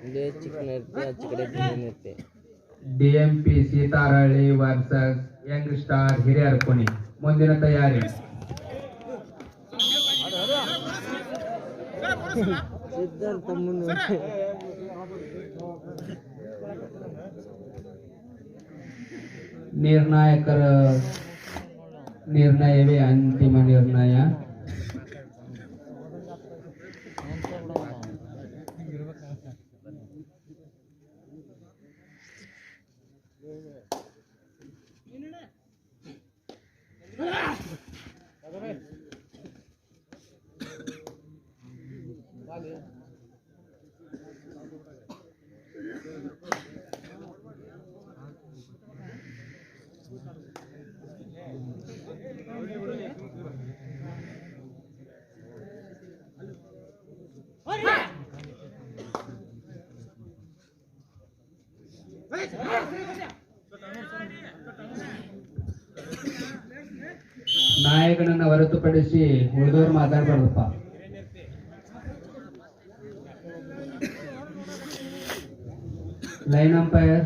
ಇಲ್ಲೇ ಚಿಕ್ಕನಿರುತ್ತೆ ಆಚೆ ಕಡೆ ಬಿಳಿನಿರುತ್ತೆ. DMP Seetharahalli versus young star ಹಿರಿಯರಕುಣಿ. ಮುಂದಿನ ತಯಾರಿ. ಸಿದ್ಧಾರ್ಥ ಮುಂದೆ ನಿರ್ಣಾಯಕರ ನಿರ್ಣಯವೇ ಅಂತಿಮ ನಿರ್ಣಯ. ನಾಯಕನನ್ನ ಹೊರತುಪಡಿಸಿ ಉಳಿದವರು ಮಾತಾಡ್ಬಾರ್ದಪ್ಪ. ಲೈನ್ ಅಂಪೈರ್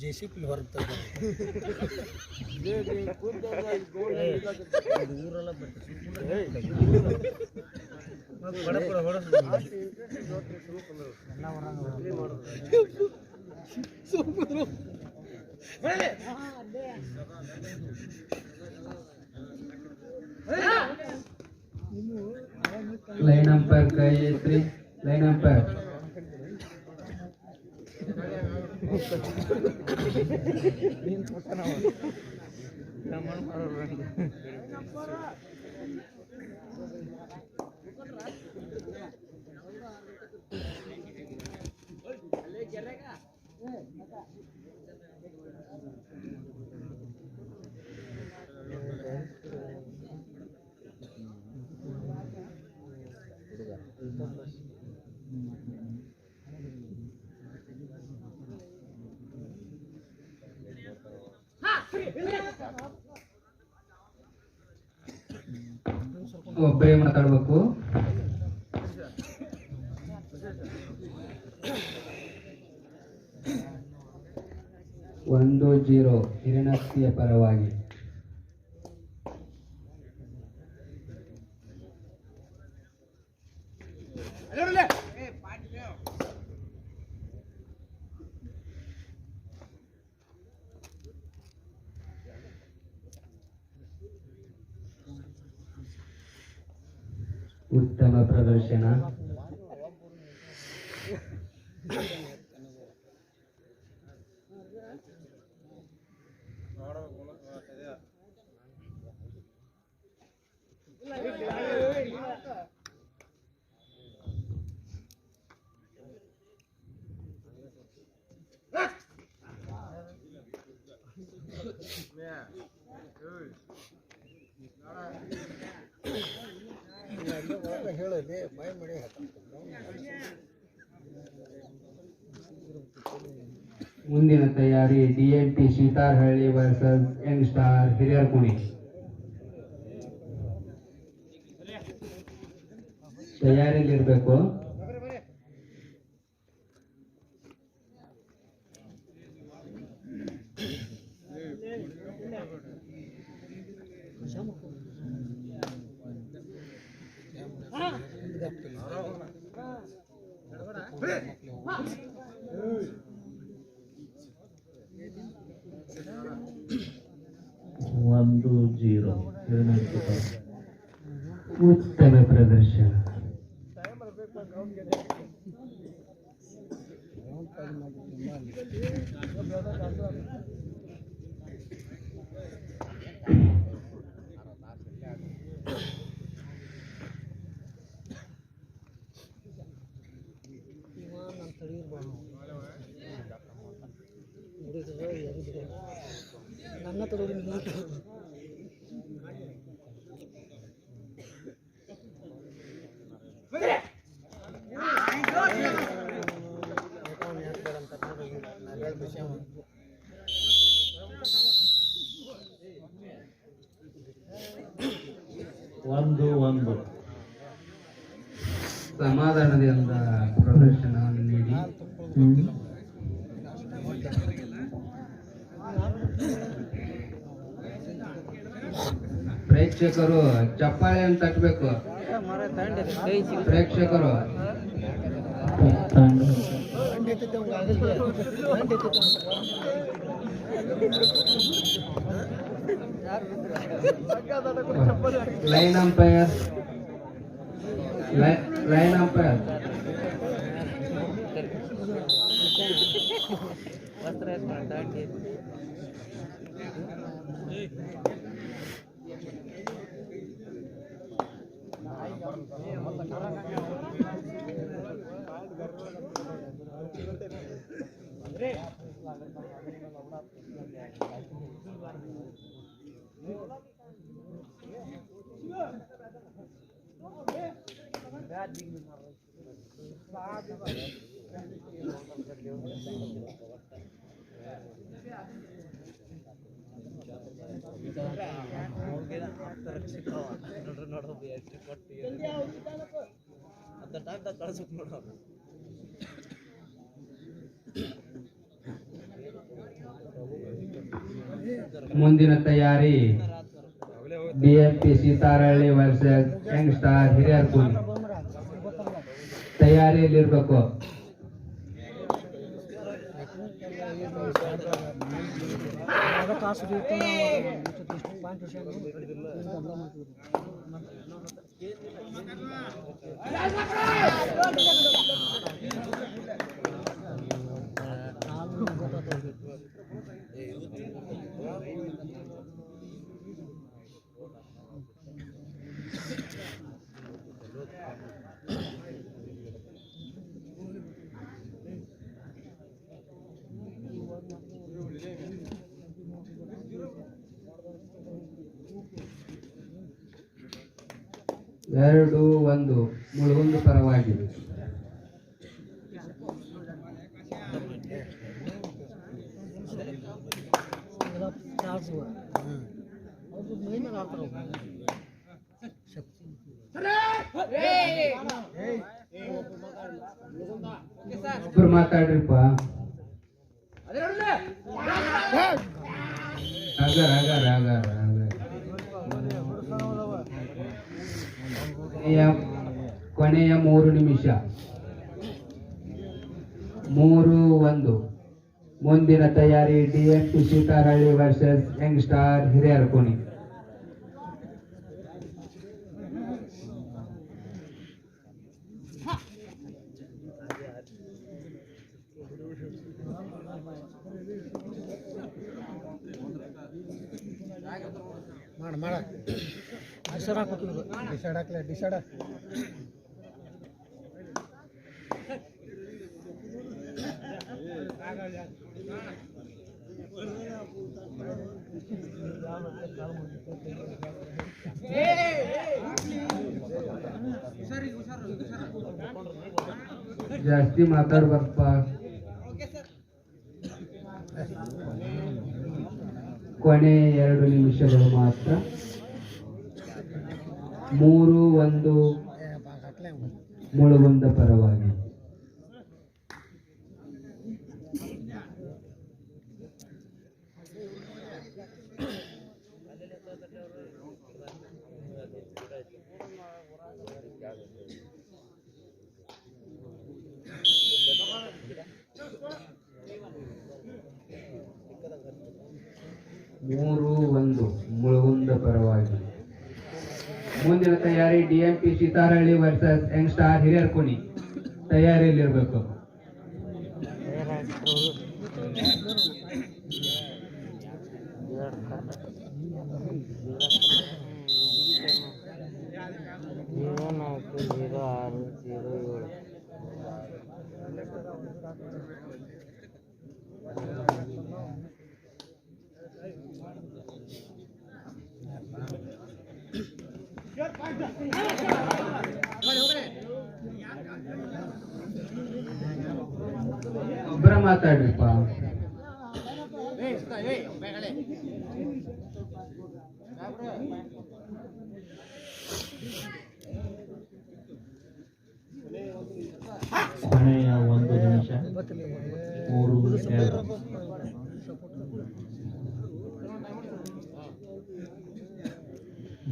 ಜೆಸಿಪಿ ಹೊರಗ್ತದೆ ಊರೆಲ್ಲ ಲೈನ್ ಅಂಪೈರ್ ಕೈ ಐತ್ರಿ. ಲೈನ್ ಅಂಪೈರ್ ಒಬ್ಬರೇ ಮಾತಾಡ್ಬೇಕು. ಒಂದು 0 ಹಿರಣಸ್ತಿಯ ಪರವಾಗಿ. ಉತ್ತಮ ಪ್ರದರ್ಶನ. ಮುಂದಿನ ತಯಾರಿ ಡಿಎಂಪಿ ಸೀತಾರಹಳ್ಳಿ ವರ್ಸಸ್ ಯಂಗ್ ಸ್ಟಾರ್ ಹಿರಿಯರಕುಣಿ. ತಯಾರಿಯಲ್ಲಿರ್ಬೇಕು. ಒಂದು 0 ಉತ್ತಮ ಪ್ರದರ್ಶನ. ನನ್ನ ತರೋದು ನಿಮ್ಮ ಒಂದು ಒಂದು ಸಮಾಧಾನದಿಂದ ಪ್ರದರ್ಶನವನ್ನು ನೀಡಿ. ಪ್ರೇಕ್ಷಕರು ಚಪ್ಪಾಳೆಯನ್ನು ತಟ್ಟಬೇಕು. ಪ್ರೇಕ್ಷಕರು ಲೈನ್ ಅಂಪೈರ್ ಲೈನ್ ಅಂಪೈರ್ ಮುಂದಿನ ತಯಾರಿ DMP ಸೀತಾರಹಳ್ಳಿ ವರ್ಸಸ್ ಯಂಗ್ ಸ್ಟಾರ್ ಹಿರಿಯರ್ಕುನಿ. ತಯಾರಿಯಲ್ಲಿರ್ಬೇಕು. ಎರಡು ಒಂದು ಮುಳುಗುಂದು ಪರವಾಗಿದೆ. ಇಬ್ರು ಮಾತಾಡ್ರಿಪ್ಪ. ಕೊನೆಯ 3 ನಿಮಿಷ. 3-1. ಮುಂದಿನ ತಯಾರಿ DMP ಸೀತಾರಹಳ್ಳಿ ವರ್ಸಸ್ ಯಂಗ್ ಸ್ಟಾರ್ ಹಿರಿಯರ್ಕುನಿ. ಮಾಡ ಡಿಸೈಡ್ ಹಾಕ್ಬೇಕು. ಡಿಸೈಡ್ ಹಾಕ್ಲೆ ಡಿಸೈಡ್ ಜಾಸ್ತಿ ಮಾತಾಡ್ಬಾರಪ್ಪ. ಕೊನೆ 2 ನಿಮಿಷಗಳು ಮಾತ್ರ. 3-1 ಮುಳುಗುಂದ ಪರವಾಗಿ. ಮುಳುಗುಂದ ಪರವಾಗಿ. ಮುಂದಿನ ತಯಾರಿ DMP ಸೀತಾರಹಳ್ಳಿ ವರ್ಸಸ್ ಯಂಗ್ ಸ್ಟಾರ್ ಹಿರಿಯರ್ಕುನಿ. ತಯಾರಿಯಲ್ಲಿರ್ಬೇಕು. ಮಾತಾಡ್ರಿಪ್ಪ. ಕೊನೆಯ 1 ನಿಮಿಷ.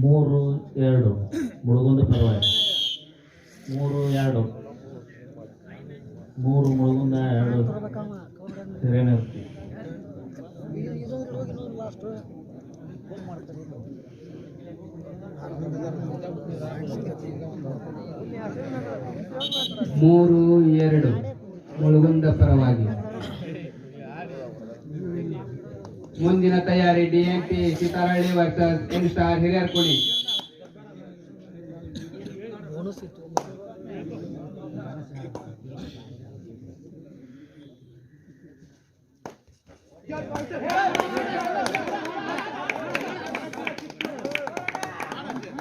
3-2 ಮುಳುಗುಂದ ಪರವಾಗಿ. 3-2 ಮುಳುಗುಂದ 2 ಹಿರೇನರ್ತಿ. ಮೂರು ಎರಡು ಮುಳುಗುಂದ ಪರವಾಗಿ. ಮುಂದಿನ ತಯಾರಿ ಡಿಎಂಪಿ ಸಿತಾರಹಳ್ಳಿ ವರ್ಸಸ್ ಯಂಗ್ ಸ್ಟಾರ್ ಹಿರಿಯರ್ಕೋಣಿ.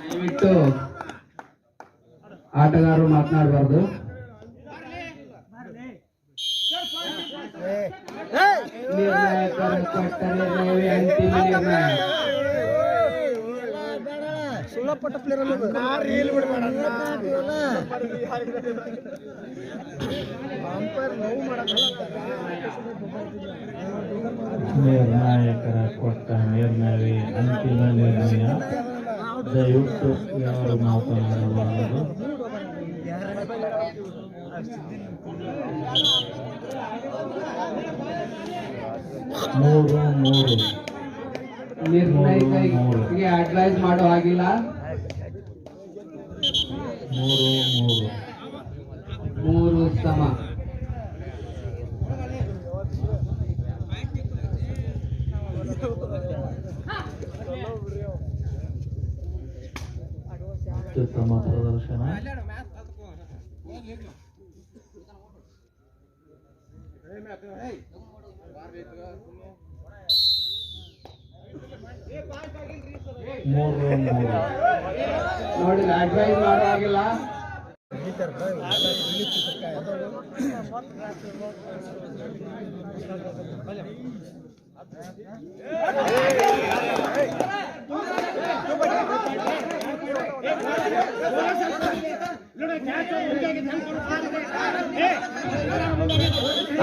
ದಯವಿಟ್ಟು ಆಟಗಾರರು ಮಾತನಾಡಬಾರ್ದು. ನಿರ್ಣಾಯಕರು ಕೊಟ್ಟ ನಿರ್ಣಯವೇ ಅಂತಿಮ ನಿರ್ಣಯ. ಸುಳ್ಳಪಟ್ಟ ಪ್ಲೇಯರ್ ನಿರ್ಣಾಯಕರ ಕೊಟ್ಟ ನಿರ್ಣಯವೇ ಅಂತಿಮ ನಿರ್ಣಯ. ದಯವಿಟ್ಟು ಯಾರು ಮಾತನಾಡಬಾರದು. ಮೂರು ನಿರ್ಣಯಕ್ಕೆ ಅಡ್ವೈಸ್ ಮಾಡೋ ಹಾಗಿಲ್ಲ. 3 ಸಮ. ಅತ್ಯುತ್ತಮ ಪ್ರದರ್ಶನ. ನೋಡಿ ಅಡ್ವೈಸ್ ಮಾಡೋ ಹಾಗಿಲ್ಲ.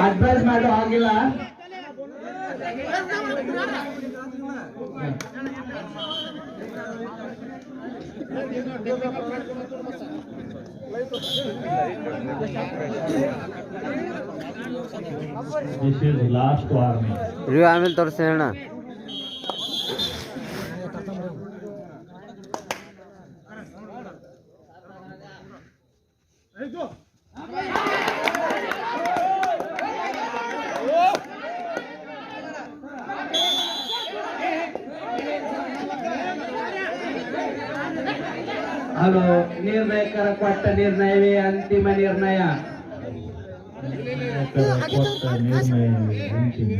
ಅಡ್ವೈಸ್ ಮಾಡೋ ಹಾಗಿಲ್ಲ. This is last warning. Review ಆಮೇಲೆ ತೋರಿಸ್ತೀನಿ ಅಣ್ಣ. ಹಲೋ, ನಿರ್ಣಾಯಕರ ಕೊಟ್ಟ ನಿರ್ಣಯವೇ ಅಂತಿಮ ನಿರ್ಣಯ. ಕೊಟ್ಟ ನಿರ್ಣಯವೇ ಅಂತಿಮ.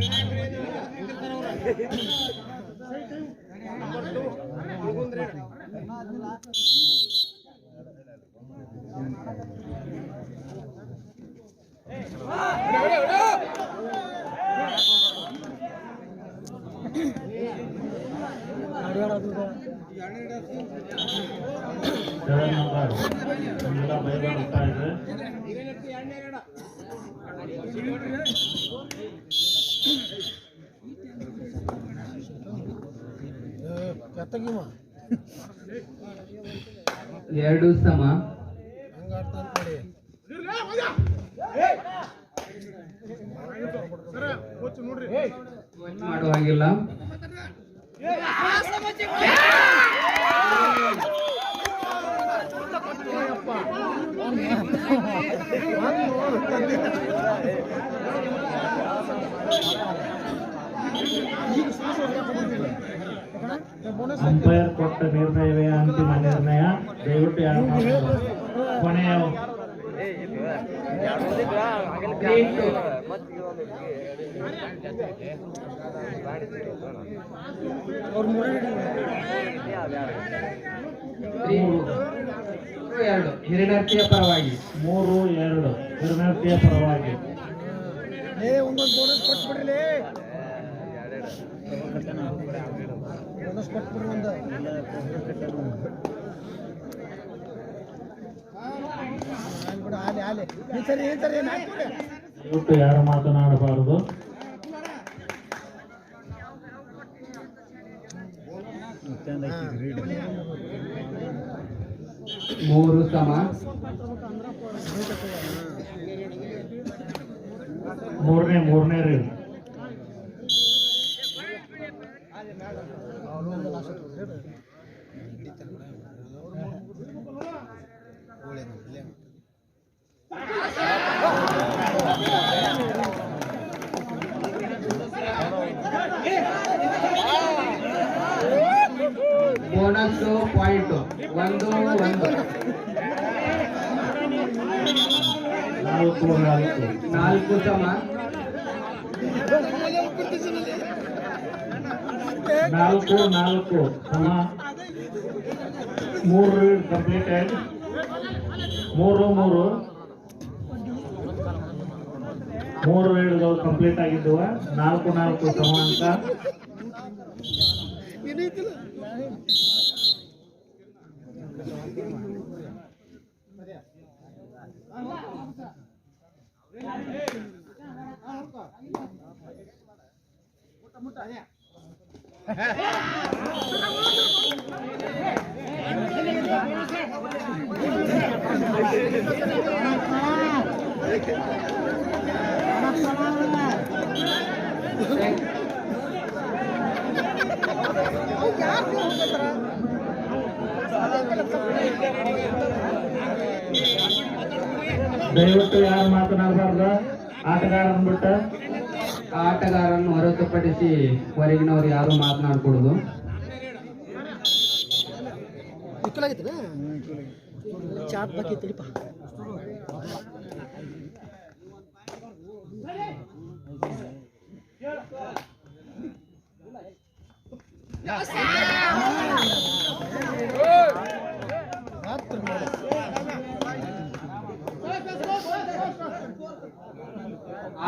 ಎರಡು ಸಮ. ಮಾಡೋ ಹಾಗಿಲ್ಲ. ಅಂಪೈರ್ ಕೊಟ್ಟ ನಿರ್ಣಯವೇ ಅಂತಿಮ ನಿರ್ಣಯ. ದಯವಿಟ್ಟು ಯಾರು ಮಾತಾಡಬಾರದು. ಕೊನೆಯ ಹಿರಿನರ್ತಿಯ ಪರವಾಗಿ. 3-2 ಹಿರಿನರ್ತಿಯ ಪರವಾಗಿ. ಒಂದೊಂದು ಬೋನಸ್ ಕೊಟ್ಬಿಡ್ರಿ ಬೋನಸ್ ಕೊಟ್ಬಿಡ್ರಿ ಒಂದು ಆಲೆ ಈ ಸರಿ ಏನು ಹಾಕ್ಬಿಡಿ ದಯವಿಟ್ಟು ಯಾರು ಮಾತನಾಡಬಾರದು. ಮೂರು ಸಮ. ಮೂರನೇ ರೀಡ್. Bonus point 1-1. 4 ಸಮ. 4 ಸಮ. 3 ರೀಡ್ ಕಂಪ್ಲೀಟೆಡ್. 3 ರೀಡ್ಗಳು ಕಂಪ್ಲೀಟ್ ಆಗಿದ್ದವ. 4 ಸಮ ಅಂತ. ದಯವಿಟ್ಟು ಯಾರು ಮಾತನಾಡಬಾರ್ದು. ಆಟಗಾರ ಅಂದ್ಬಿಟ್ಟ ಆಟಗಾರನ್ನು ಹೊರತುಪಡಿಸಿ ಹೊರಗಿನವ್ರು ಯಾರು ಮಾತನಾಡ್ಕೊಡುದು. ಚಾಟ್ ಬಾಕಿ ತಿಳಿಪ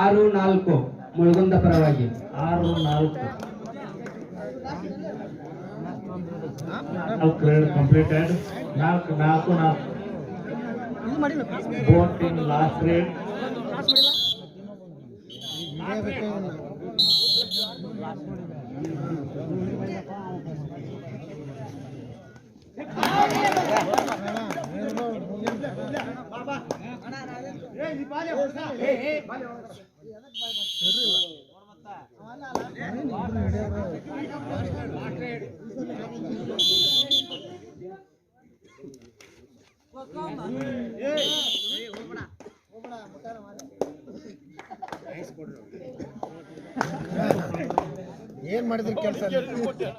ಆರು 4 ಮುಳುಗುಂದ ಪರವಾಗಿ. 6-4 grade completed. 4 both in last grade. ಏನ್ ಮಾಡಿದ್ರಿ ಕೆಲಸ?